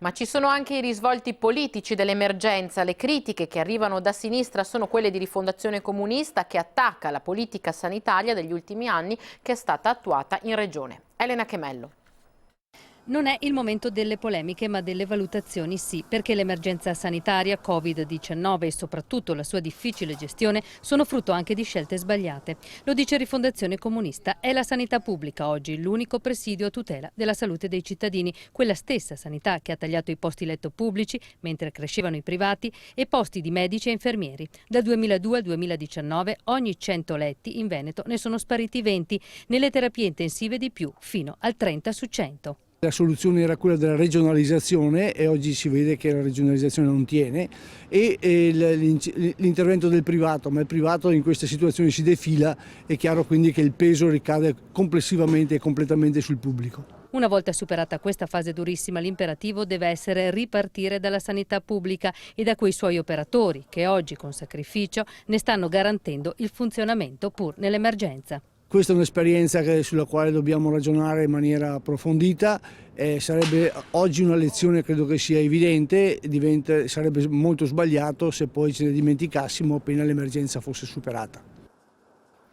Ma ci sono anche i risvolti politici dell'emergenza. Le critiche che arrivano da sinistra sono quelle di Rifondazione Comunista, che attacca la politica sanitaria degli ultimi anni che è stata attuata in Regione. Elena Chemello. Non è il momento delle polemiche, ma delle valutazioni sì, perché l'emergenza sanitaria Covid-19 e soprattutto la sua difficile gestione sono frutto anche di scelte sbagliate. Lo dice Rifondazione Comunista, è la sanità pubblica oggi l'unico presidio a tutela della salute dei cittadini, quella stessa sanità che ha tagliato i posti letto pubblici mentre crescevano i privati e posti di medici e infermieri. Dal 2002 al 2019 ogni 100 letti in Veneto ne sono spariti 20, nelle terapie intensive di più, fino al 30 su 100. La soluzione era quella della regionalizzazione e oggi si vede che la regionalizzazione non tiene e l'intervento del privato, ma il privato in queste situazioni si defila, è chiaro quindi che il peso ricade complessivamente e completamente sul pubblico. Una volta superata questa fase durissima, l'imperativo deve essere ripartire dalla sanità pubblica e da quei suoi operatori che oggi con sacrificio ne stanno garantendo il funzionamento pur nell'emergenza. Questa è un'esperienza sulla quale dobbiamo ragionare in maniera approfondita, sarebbe oggi una lezione, credo che sia evidente, sarebbe molto sbagliato se poi ce ne dimenticassimo appena l'emergenza fosse superata.